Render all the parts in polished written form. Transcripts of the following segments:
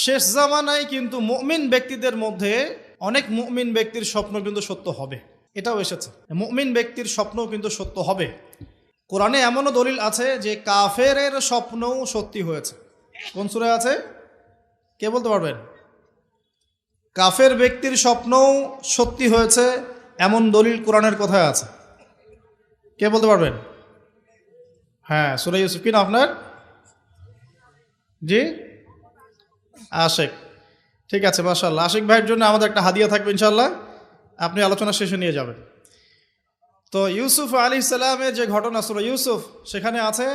শেষ জামানায় কিন্তু মুমিন ব্যক্তিদের মধ্যে অনেক মুমিন ব্যক্তির স্বপ্ন কিন্তু সত্য হবে, এটাও এসেছে। মুমিন ব্যক্তির স্বপ্নও কিন্তু সত্য হবে। কোরআনে এমনও দলিল আছে যে কাফেরের স্বপ্নও সত্যি হয়েছে। কোন সূরায় আছে কে বলতে পারবেন? কাফের ব্যক্তির স্বপ্নও সত্যি হয়েছে এমন দলিল কোরআনের কথায় আছে, কে বলতে পারবেন? হ্যাঁ, সূরা ইউসুফ। কিনা আপনার? জি, আশিক। ঠিক আছে, মাশাআল্লাহ। আশিক ভাইয়ের জন্য আমাদের একটা হাদিয়া থাকবে ইনশাআল্লাহ, আপনি আলোচনা শেষে নিয়ে যাবেন। তো ইউসুফ আলাইহিস সালামের যে ঘটনা সূরা ইউসুফ, সেখানে আছে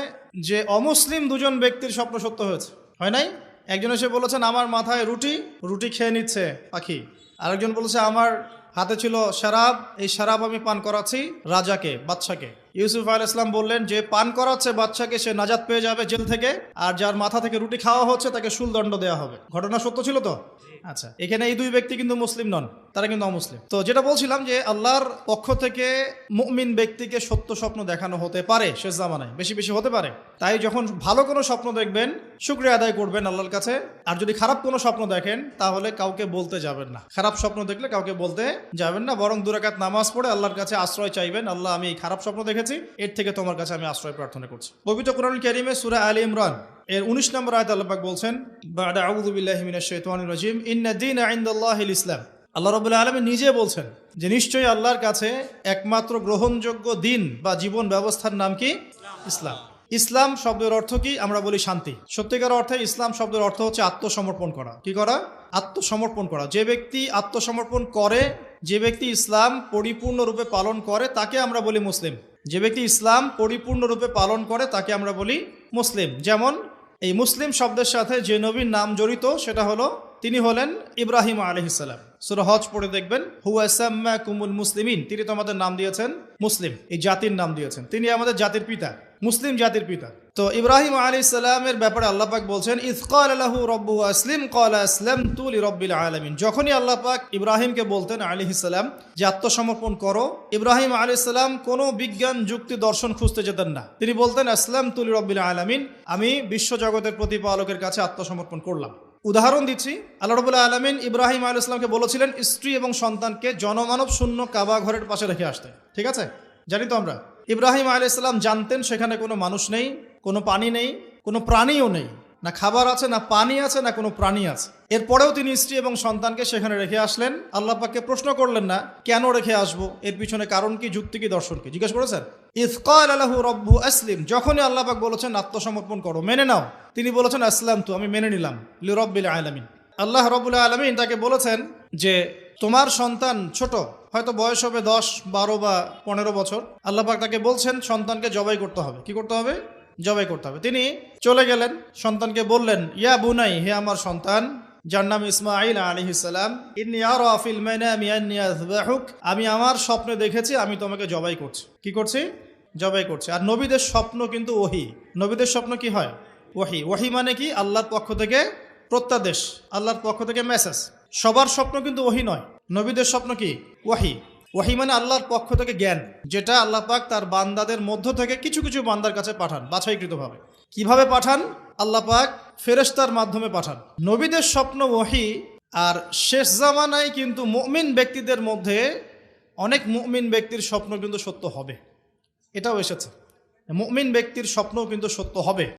যে অমুসলিম দুজন ব্যক্তির স্বপ্ন সত্য হয়েছে, হয় নাই? একজন এসে বলেছেন আমার মাথায় রুটি, রুটি খেয়ে নিচ্ছে পাখি। আরেকজন বলেছে আমার হাতে ছিল শরাব, এই শরাব আমি পান করাচ্ছি রাজাকে, বাদশাকে। ইউসুফ আলাইহিস সালাম বললেন যে পান করাচ্ছে বাদশাকে সে নাজাত পেয়ে যাবে জেল থেকে, আর যার মাথা থেকে রুটি খাওয়া হচ্ছে তাকে শুলদণ্ড দেওয়া হবে। ঘটনা সত্য ছিল তো? আচ্ছা, এখানে এই দুই ব্যক্তি কিন্তু মুসলিম নন, তারা কিন্তু অমুসলিম। তো যেটা বলছিলাম যে আল্লাহর পক্ষ থেকে মুমিন ব্যক্তিকে সত্য স্বপ্ন দেখানো হতে পারে শেষ জামানায়, বেশি বেশি হতে পারে। তাই যখন ভালো কোনো স্বপ্ন দেখবেন শুকরিয়া আদায় করবেন আল্লাহর কাছে, আর যদি খারাপ কোনো স্বপ্ন দেখেন তাহলে কাউকে বলতে যাবেন না। খারাপ স্বপ্ন দেখলে কাউকে বলতে যাবেন না, বরং 2 রাকাত নামাজ পড়ে আল্লাহর কাছে আশ্রয় চাইবেন। আল্লাহ, আমি এই খারাপ স্বপ্ন দেখেছি, এর থেকে তোমার কাছে আমি আশ্রয় প্রার্থনা করছি। পবিত্র কোরআনুল কারীমে সূরা আলে ইমরান এর 19 নম্বর আয়াতে আল্লাহ পাক বলছেন, বা'দা আউযু বিল্লাহি মিনাশ শাইতানির রাজিম, ইন্না দীনা ইনদাল্লাহিল ইসলাম। আল্লাহ রাব্বুল আলামিন নিজে বলছেন যে নিশ্চয়ই আল্লাহর কাছে একমাত্র গ্রহণযোগ্য দিন বা জীবন ব্যবস্থার নাম কি? ইসলাম। ইসলাম শব্দের অর্থ কি? আমরা বলি শান্তি। সত্যিকার অর্থে ইসলাম শব্দের অর্থ হচ্ছে আত্মসমর্পণ করা। কি করা? আত্মসমর্পণ করা। যে ব্যক্তি আত্মসমর্পণ করে, যে ব্যক্তি ইসলাম পরিপূর্ণরূপে পালন করে, তাকে আমরা বলি মুসলিম। যে ব্যক্তি ইসলাম পরিপূর্ণরূপে পালন করে তাকে আমরা বলি মুসলিম। যেমন এই মুসলিম শব্দের সাথে যে নবীর নাম জড়িত সেটা হলো, তিনি হলেন ইব্রাহিম আলাইহিস সালাম। সূরা হজ পড়ে দেখবেন, হুয়া সাম্মাকুমুল মুসলিমিন, তিনি তোমাদের নাম দিয়েছেন মুসলিম, এই জাতির নাম দিয়েছেন। তিনি আমাদের জাতির পিতা, মুসলিম জাতির পিতা। তো ইব্রাহিম আলাইহিস সালামের ব্যাপারে আল্লাহ পাক বলছেন, ইয ক্বালা লাহু রাব্বুহু আসলিম ক্বালা আসলামতু লিরাব্বিল আলামিন। যখনই আল্লাহ পাক ইব্রাহিমকে বলতেন আলাইহিস সালাম যে আত্মসমর্পণ করো, ইব্রাহিম আলাইহিস সালাম কোনো বিজ্ঞান যুক্তি দর্শন খুঁজতে যেতেন না। তিনি বলতেন আসলামতু লিরাব্বিল আলামিন, আমি বিশ্বজগতের প্রতিপালকের কাছে আত্মসমর্পণ করলাম। উদাহরণ দিচ্ছি, আল্লাহ রাব্বুল আলামিন ইব্রাহিম আলাইহিস সালামকে বলেছিলেন স্ত্রী এবং সন্তানকে জনমানব শূন্য কাবা ঘরের পাশে রেখে আসতে। ঠিক আছে, জানি তো আমরা। ইব্রাহিম আলাইহিস সালাম জানতেন সেখানে কোনো মানুষ নেই, কোনো পানি নেই, কোনো প্রাণীও নেই, না খাবার আছে, না পানি আছে, না কোনো প্রাণী আছে। এরপরেও তিনি স্ত্রী এবং সন্তানকে সেখানে রেখে আসলেন। আল্লাহ পাককে প্রশ্ন করলেন না কেন রেখে আসবো, এর পিছনে কারণ কি, যুক্তি কি, দর্শন কি, জিজ্ঞেস করেছেন? ইয ক্বালা লাহু রাব্বুহু আসলিম, যখনই আল্লাহ পাক বলেছেন আত্মসমর্পণ করো, মেনে নাও, তিনি বলেছেন আসলামতু, আমি মেনে নিলাম, লিরাব্বিল আলামিন। আল্লাহ রাব্বুল আলামিন তাকে বলেছেন যে তোমার সন্তান ছোট, হয়তো বয়স হবে 10, 12 বা 15 বছর। আল্লাহ পাক তাকে বলছেন সন্তানকে জবাই করতে হবে। কি করতে হবে? জবাই করতে হবে। তিনি চলে গেলেন, সন্তানকে বললেন, ইয়া বুনাই, হে আমার সন্তান, যার নাম ইসমাঈল আলাইহিস সালাম, ইন্নী আরা ফিল মানামি আন্নী আযবাহুক, আমি আমার স্বপ্নে দেখেছি আমি তোমাকে জবাই করছি। কি করছি? জবাই করছি। আর নবীদের স্বপ্ন কিন্তু ওহী। নবীদের স্বপ্ন কি হয়? ওহী। ওহী মানে কি? আল্লাহর পক্ষ থেকে প্রত্যাদেশ, আল্লাহর পক্ষ থেকে মেসেজ। সবার স্বপ্ন কিন্তু ওহী নয়। নবীদের স্বপ্ন কি? ওহী। ওহী মানে আল্লাহর পক্ষ থেকে জ্ঞান, যেটা আল্লাহ পাক তার বান্দাদের মধ্য থেকে কিছু কিছু বান্দার কাছে পাঠান বাছাইকৃতভাবে। কিভাবে পাঠান? আল্লাহ পাক ফেরেশতার মাধ্যমে পাঠান। নবীদের স্বপ্ন ওহী। আর শেষ জামানায় কিন্তু মুমিন ব্যক্তিদের মধ্যে অনেক মুমিন ব্যক্তির স্বপ্ন কিন্তু সত্য হবে, এটাও এসেছে। মুমিন ব্যক্তির স্বপ্নও কিন্তু সত্য হবে।